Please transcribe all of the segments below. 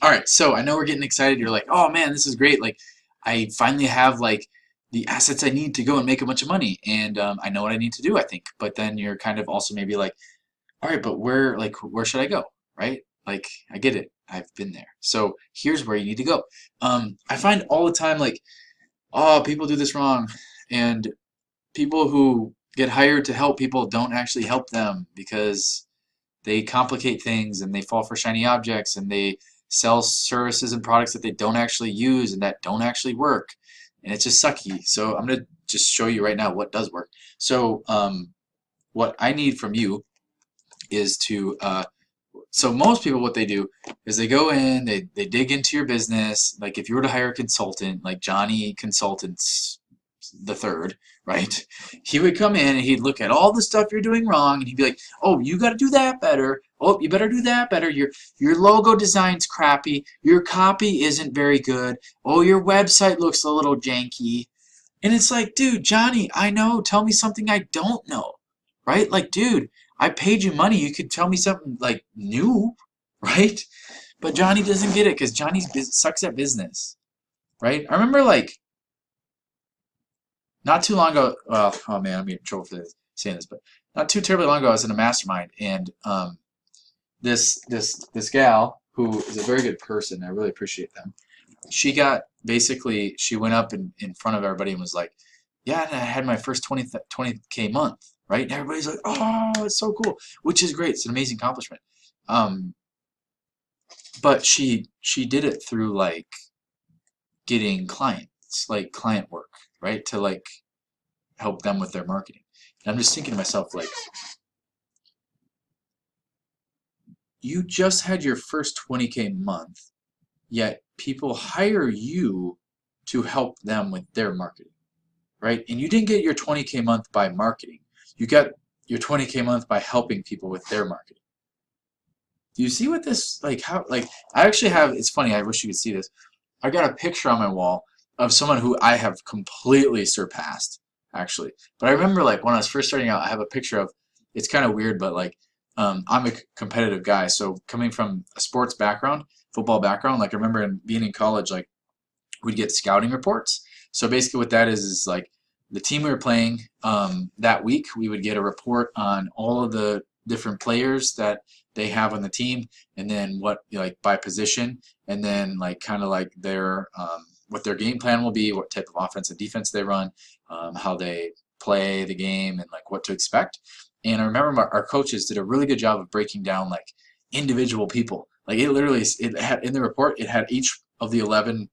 All right, so I know we're getting excited. You're like, oh man, this is great. Like, I finally have like the assets I need to go and make a bunch of money, and I know what I need to do, I think. But then you're kind of also maybe like, all right, but where should I go? Right? Like, I get it. I've been there. So here's where you need to go. I find all the time like, oh, people do this wrong, and people who get hired to help people don't actually help them because they complicate things and they fall for shiny objects and they sell services and products that they don't actually use and that don't actually work. And it's just sucky. So I'm going to just show you right now what does work. So what I need from you is to, so most people what they do is they go in, they dig into your business. Like if you were to hire a consultant, like Johnny Consultants the third, right? He would come in and he'd look at all the stuff you're doing wrong and he'd be like, "Oh, you got to do that better. Oh, you better do that better. Your logo design's crappy. Your copy isn't very good. Oh, your website looks a little janky." And it's like, "Dude, Johnny, I know. Tell me something I don't know." Right? Like, "Dude, I paid you money. You could tell me something like new." Right? But Johnny doesn't get it because Johnny sucks at business. Right? I remember like not too long ago, well, oh man, I'm getting in trouble for saying this, but not too terribly long ago, I was in a mastermind, and this gal who is a very good person, I really appreciate them. She got basically, she went up in front of everybody and was like, "Yeah, and I had my first 20K month, right?" And everybody's like, "Oh, it's so cool," which is great. It's an amazing accomplishment. Um, but she did it through like getting clients, like client work, right? To like help them with their marketing. And I'm just thinking to myself, like, you just had your first 20K month, yet people hire you to help them with their marketing, right? And you didn't get your 20K month by marketing. You got your 20K month by helping people with their marketing. Do you see what this, like, how, like, I actually have, it's funny, I wish you could see this. I got a picture on my wall of someone who I have completely surpassed, actually. But I remember, like, when I was first starting out, I have a picture of, it's kind of weird, but, like, I'm a competitive guy. So coming from a sports background, football background, like, I remember being in college, like, we'd get scouting reports. So basically what that is like the team we were playing that week, we would get a report on all of the different players that they have on the team, and then what like by position, and then like kind of like their what their game plan will be, what type of offense and defense they run, how they play the game, and like what to expect. And I remember our coaches did a really good job of breaking down like individual people. Like it literally, it had in the report, it had each of the 11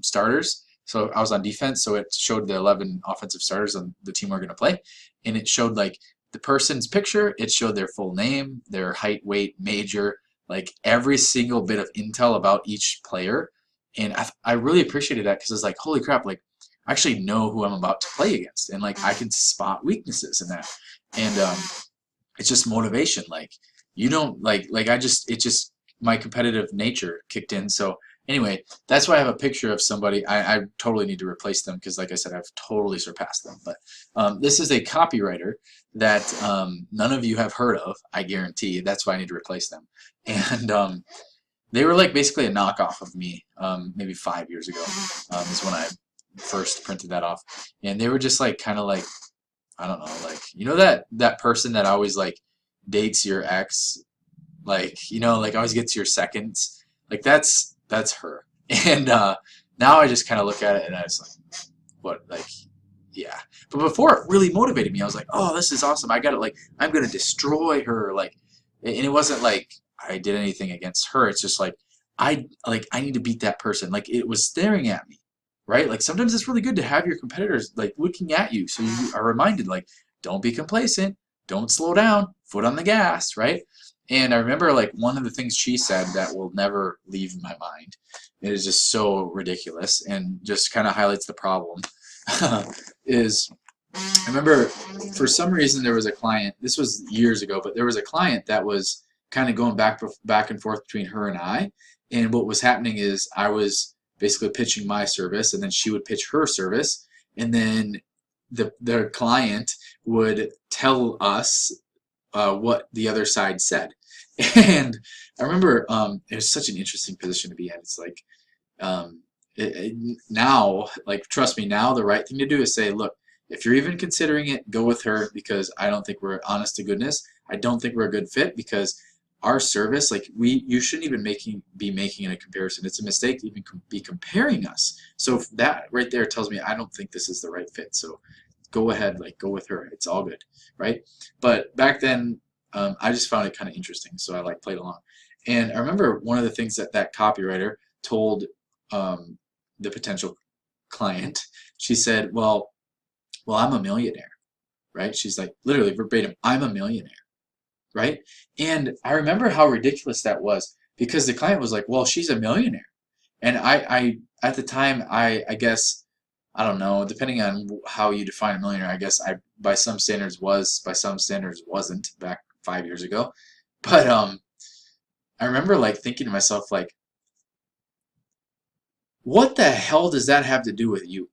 starters. So I was on defense, so it showed the 11 offensive starters on the team we're going to play, and it showed like the person's picture. It showed their full name, their height, weight, major, like every single bit of intel about each player. And I really appreciated that because I was like, holy crap, like I actually know who I'm about to play against, and like I can spot weaknesses in that, and it's just motivation. Like you don't like I just it just my competitive nature kicked in. So anyway, that's why I have a picture of somebody. I totally need to replace them because, like I said, I've totally surpassed them. But this is a copywriter that none of you have heard of, I guarantee. That's why I need to replace them. And they were like basically a knockoff of me maybe 5 years ago is when I first printed that off. And they were just like kind of like, I don't know, like, you know that person that always like dates your ex, like, you know, like always gets your seconds, like that's her. And now I just kind of look at it and I was like, what, like, yeah. But before it really motivated me. I was like, oh, this is awesome. I got it. Like, I'm gonna destroy her. Like, and it wasn't like I did anything against her. It's just like I need to beat that person. Like it was staring at me, right? Like sometimes it's really good to have your competitors like looking at you, so you are reminded, like, don't be complacent, don't slow down, foot on the gas, right? And I remember like one of the things she said that will never leave my mind. It is just so ridiculous and just kind of highlights the problem. Is I remember for some reason there was a client. This was years ago, but there was a client that was kind of going back and forth between her and I. And what was happening is I was basically pitching my service, and then she would pitch her service, and then the client would tell us what the other side said. And I remember it was such an interesting position to be in. It's like um, now, like trust me, now the right thing to do is say, look, if you're even considering it, go with her because I don't think we're honest to goodness. I don't think we're a good fit because our service, like you shouldn't even be making a comparison. It's a mistake to even be comparing us. So if that right there tells me I don't think this is the right fit. So go ahead, like go with her. It's all good, right? But back then, I just found it kind of interesting, so I like played along. And I remember one of the things that that copywriter told um, the potential client. She said, well, I'm a millionaire, right? She's like, literally verbatim, I'm a millionaire, right? And I remember how ridiculous that was because the client was like, well, she's a millionaire. And I at the time, I guess, I don't know, depending on how you define a millionaire, I guess I, by some standards was, by some standards wasn't back 5 years ago. But I remember like thinking to myself, like, what the hell does that have to do with you?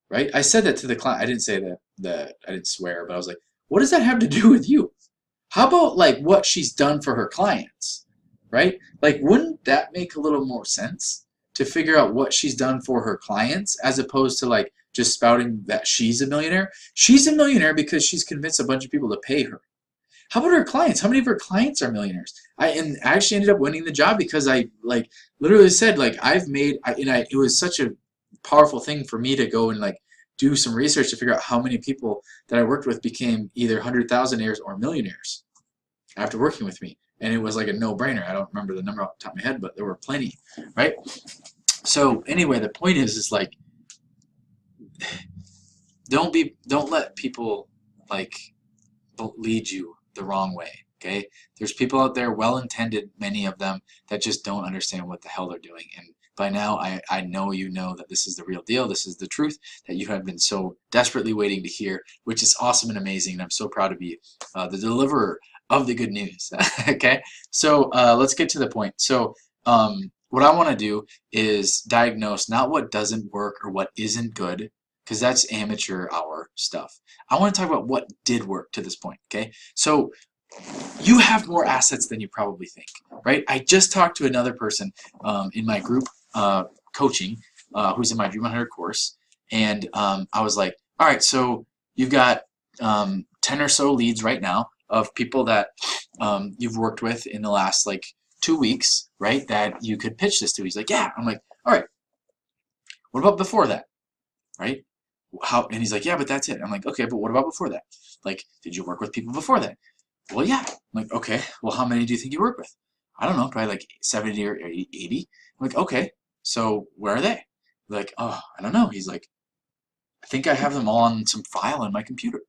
Right? I said that to the client. I didn't say that I didn't swear, but I was like, what does that have to do with you? How about like what she's done for her clients? Right? Like, wouldn't that make a little more sense to figure out what she's done for her clients as opposed to like just spouting that she's a millionaire? She's a millionaire because she's convinced a bunch of people to pay her. How about her clients? How many of her clients are millionaires? I actually ended up winning the job because I like literally said like I've made it was such a powerful thing for me to go and like do some research to figure out how many people that I worked with became either 100,000aires or millionaires after working with me. And it was like a no-brainer. I don't remember the number off the top of my head, but there were plenty, right? So anyway, the point is like don't let people like lead you the wrong way. Okay, there's people out there, well-intended, many of them, that just don't understand what the hell they're doing. And by now, I know you know that this is the real deal. This is the truth that you have been so desperately waiting to hear, which is awesome and amazing. And I'm so proud to be the deliverer of the good news. Okay, so let's get to the point. So what I want to do is diagnose not what doesn't work or what isn't good, because that's amateur hour stuff. I want to talk about what did work to this point, okay? So you have more assets than you probably think, right? I just talked to another person in my group coaching who's in my Dream 100 course, and I was like, all right, so you've got 10 or so leads right now of people that you've worked with in the last like 2 weeks, right, that you could pitch this to. He's like, yeah. I'm like, all right, what about before that, right? How? And he's like, yeah, but that's it. I'm like, okay, but what about before that? Like, did you work with people before that? Well, yeah. I'm like, okay, well, how many do you think you work with? I don't know, probably like 70 or 80. I'm like, okay, so where are they? Like, oh, I don't know. He's like, I think I have them all on some file in my computer.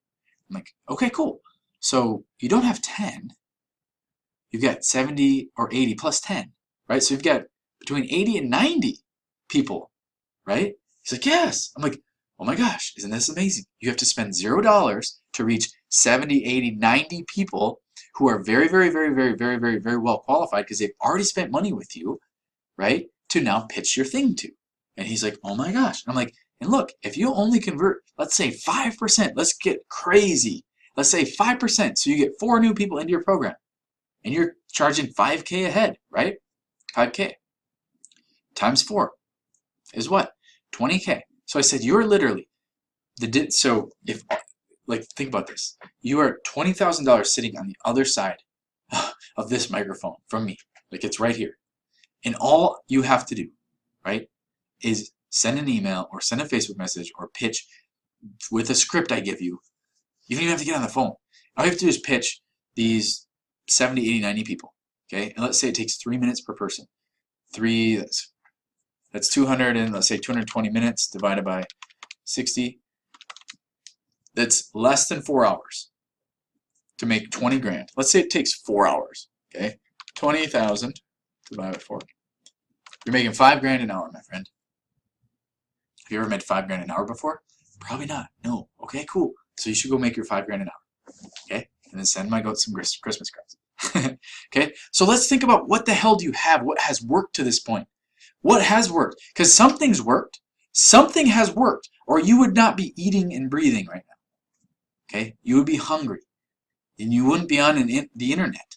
I'm like, okay, cool. So you don't have 10. You've got 70 or 80 plus 10, right? So you've got between 80 and 90 people, right? He's like, yes. I'm like, oh my gosh, isn't this amazing? You have to spend $0 to reach 70, 80, 90 people who are very, very, very, very, very, very, very well qualified because they've already spent money with you, right? To now pitch your thing to. And he's like, oh my gosh. I'm like, and look, if you only convert, let's say 5%, let's get crazy. Let's say 5%, so you get 4 new people into your program. And you're charging 5K a head, right? 5K times 4 is what? 20K. So I said, you're literally so if like think about this, you are $20,000 sitting on the other side of this microphone from me, like it's right here, and all you have to do, right, is send an email or send a Facebook message or pitch with a script I give you. You don't even have to get on the phone. All you have to do is pitch these 70, 80, 90 people, okay? And let's say it takes 3 minutes per person. That's 200, and let's say 220 minutes divided by 60. That's less than 4 hours to make 20 grand. Let's say it takes 4 hours, okay? 20,000 divided by 4. You're making 5 grand an hour, my friend. Have you ever made 5 grand an hour before? Probably not. No. Okay, cool. So you should go make your 5 grand an hour, okay? And then send my goat some Christmas cards. Okay, so let's think about what the hell do you have? What has worked to this point? What has worked? Because something's worked. Something has worked, or you would not be eating and breathing right now. Okay, you would be hungry, and you wouldn't be on the internet.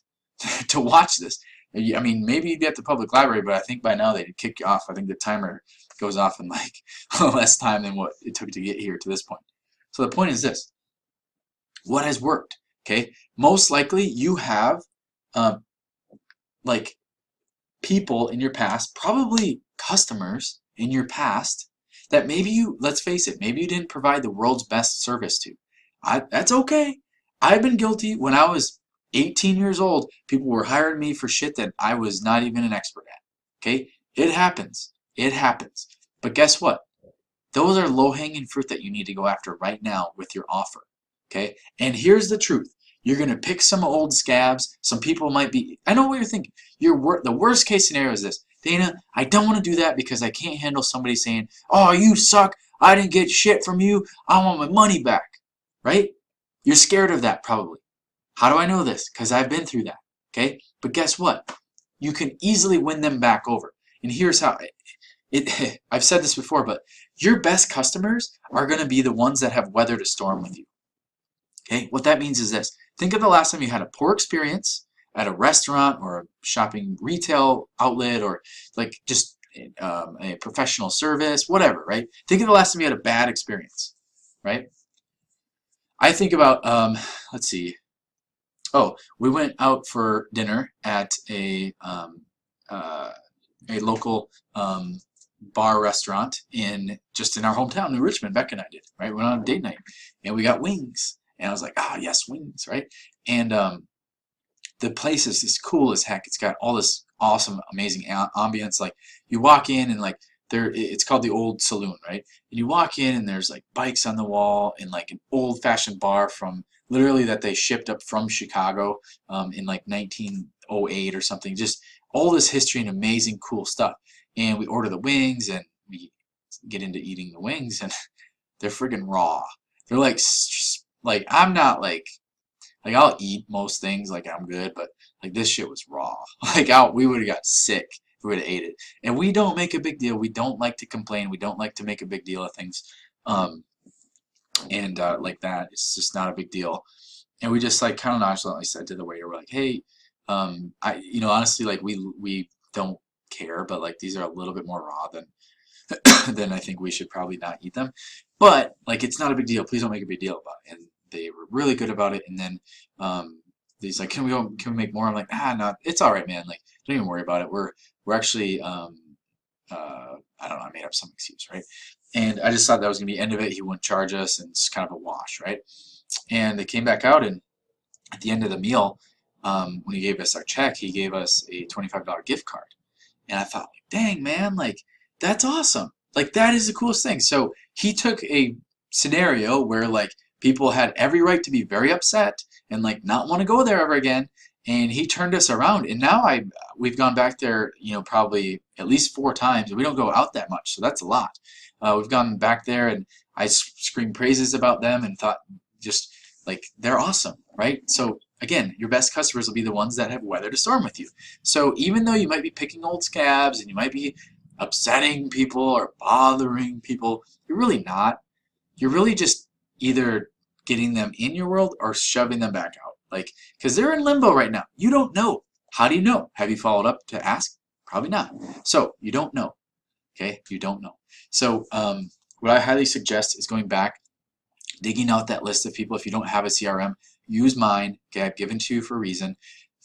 to watch this. I mean, maybe you'd be at the public library, but I think by now they'd kick you off. I think the timer goes off in like less time than what it took to get here to this point. So the point is this: what has worked? Okay, most likely you have like people in your past, probably customers in your past, that maybe you, let's face it, maybe you didn't provide the world's best service to. That's okay. I've been guilty. When I was 18 years old, people were hiring me for shit that I was not even an expert at. Okay? It happens. It happens. But guess what? Those are low-hanging fruit that you need to go after right now with your offer. Okay? And here's the truth. You're going to pick some old scabs. Some people might be, I know what you're thinking. The worst case scenario is this: Dana, I don't want to do that because I can't handle somebody saying, oh, you suck. I didn't get shit from you. I want my money back. Right? You're scared of that probably. How do I know this? Because I've been through that. Okay? But guess what? You can easily win them back over. And here's how. I've said this before, but your best customers are going to be the ones that have weathered a storm with you. Okay? What that means is this. Think of the last time you had a poor experience at a restaurant or a shopping retail outlet, or like just a professional service, whatever, right? Think of the last time you had a bad experience, right? I think about, let's see. Oh, we went out for dinner at a local bar restaurant just in our hometown in Richmond. Becca and I did, right? We went on a date night and we got wings. And I was like, oh, yes, wings, right? And the place is just cool as heck. It's got all this awesome, amazing ambience. Like you walk in and like it's called the Old Saloon, right? And you walk in and there's like bikes on the wall and like an old-fashioned bar from literally that they shipped up from Chicago in like 1908 or something. Just all this history and amazing, cool stuff. And we order the wings and we get into eating the wings and they're friggin' raw. They're like I'm not like I'll eat most things, like I'm good, but like this shit was raw. Like we would have got sick if we would have ate it. And we don't make a big deal. We don't like to complain. We don't like to make a big deal of things. Like that, it's just not a big deal. And we just like kind of nonchalantly said to the waiter, we're like, hey, honestly, like we don't care, but like these are a little bit more raw than then I think we should probably not eat them. But like it's not a big deal. Please don't make a big deal about it. And they were really good about it. And then he's like, can we make more? I'm like, no, it's all right, man. Like, don't even worry about it. We're actually I don't know, I made up some excuse, right? And I just thought that was gonna be the end of it. He wouldn't charge us, and it's kind of a wash, right? And they came back out, and at the end of the meal, when he gave us our check, he gave us a $25 gift card. And I thought, like, dang, man, like, that's awesome. Like, that is the coolest thing. So he took a scenario where, like, people had every right to be very upset and, like, not want to go there ever again. And he turned us around. And now we've gone back there, probably at least 4 times. And we don't go out that much, so that's a lot. We've gone back there, and I screamed praises about them and thought just, like, they're awesome, right? So, again, your best customers will be the ones that have weathered a storm with you. So even though you might be picking old scabs and you might be upsetting people or bothering people, you're really not. You're really just either getting them in your world or shoving them back out. Like, because they're in limbo right now. You don't know. How do you know? Have you followed up to ask? Probably not. So you don't know. Okay? You don't know. So what I highly suggest is going back, digging out that list of people. If you don't have a CRM, use mine. Okay, I've given to you for a reason.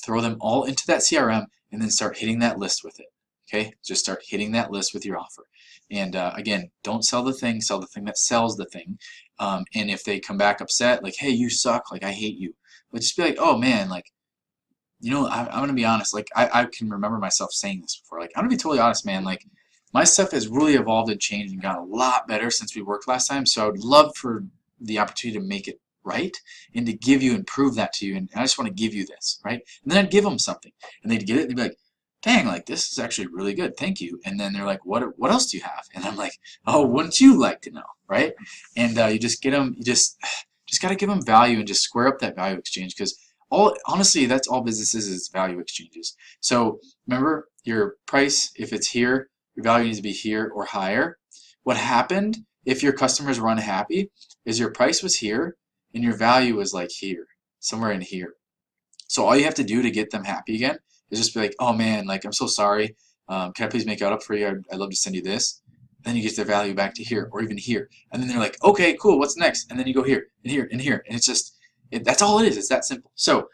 Throw them all into that CRM and then start hitting that list with it. Okay, just start hitting that list with your offer. And again, don't sell the thing that sells the thing. And if they come back upset, like, hey, you suck, like, I hate you. But just be like, oh man, like, I'm gonna be honest. Like, I can remember myself saying this before. Like, I'm gonna be totally honest, man. Like, my stuff has really evolved and changed and gotten a lot better since we worked last time. So I would love for the opportunity to make it right and to give you and prove that to you. And I just want to give you this, right? And then I'd give them something, and they'd get it. And they'd be like, dang, like, this is actually really good, thank you. And then they're like, what else do you have? And I'm like, oh, wouldn't you like to know, right? And you just get them, you just got to give them value and just square up that value exchange, because honestly, that's all businesses is, value exchanges. So remember, your price, if it's here, your value needs to be here or higher. What happened if your customers were unhappy is your price was here and your value was like here, somewhere in here. So all you have to do to get them happy again is just be like, oh man, like I'm so sorry. Can I please make it up for you? I'd love to send you this. Then you get their value back to here or even here. And then they're like, okay, cool, what's next? And then you go here and here and here. And it's just, that's all it is. It's that simple. So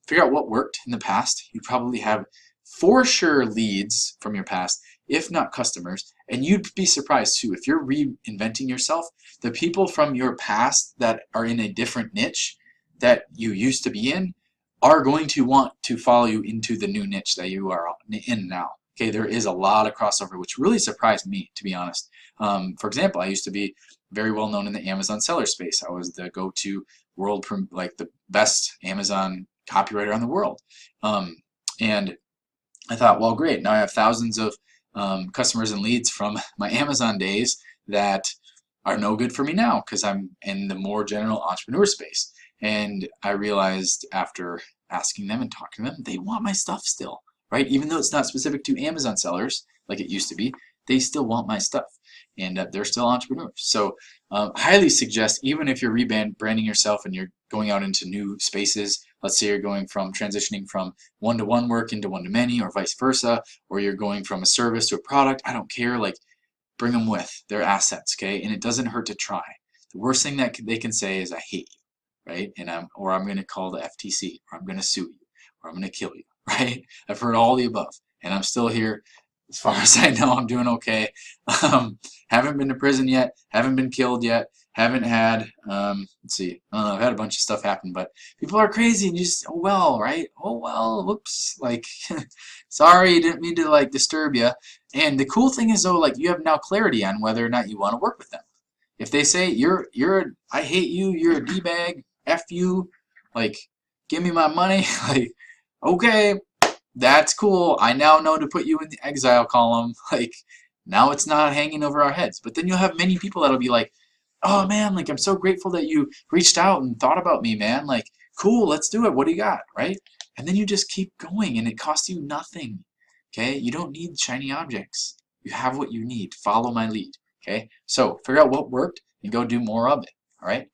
figure out what worked in the past. You probably have for sure leads from your past, if not customers. And you'd be surprised too, if you're reinventing yourself, the people from your past that are in a different niche that you used to be in are going to want to follow you into the new niche that you are in now. Okay, there is a lot of crossover, which really surprised me, to be honest. For example, I used to be very well known in the Amazon seller space. I was the go-to world, like the best Amazon copywriter in the world. And I thought, well, great. Now I have thousands of customers and leads from my Amazon days that are no good for me now because I'm in the more general entrepreneur space. And I realized after asking them and talking to them, they want my stuff still, right? Even though it's not specific to Amazon sellers like it used to be, they still want my stuff. And they're still entrepreneurs. So highly suggest, even if you're rebranding yourself and you're going out into new spaces, let's say you're going from transitioning from one-to-one work into one-to-many or vice versa, or you're going from a service to a product, I don't care, like bring them with their assets, okay? And it doesn't hurt to try. The worst thing that they can say is I hate you, right? And I'm going to call the FTC, or I'm going to sue you, or I'm going to kill you, right? I've heard all the above, and I'm still here. As far as I know, I'm doing okay. Haven't been to prison yet, haven't been killed yet, haven't had, let's see, I don't know, I've had a bunch of stuff happen, but people are crazy and you just, oh well, right? Oh well, whoops, like, sorry, didn't mean to like disturb you. And the cool thing is though, like you have now clarity on whether or not you want to work with them. If they say, I hate you, you're a D-bag, F you, like, give me my money, like, okay, that's cool. I now know to put you in the exile column. Like, now it's not hanging over our heads. But then you'll have many people that'll be like, oh man, like I'm so grateful that you reached out and thought about me, man. Like, cool, let's do it. What do you got, right? And then you just keep going and it costs you nothing. Okay? You don't need shiny objects. You have what you need. Follow my lead. Okay? So figure out what worked and go do more of it. All right?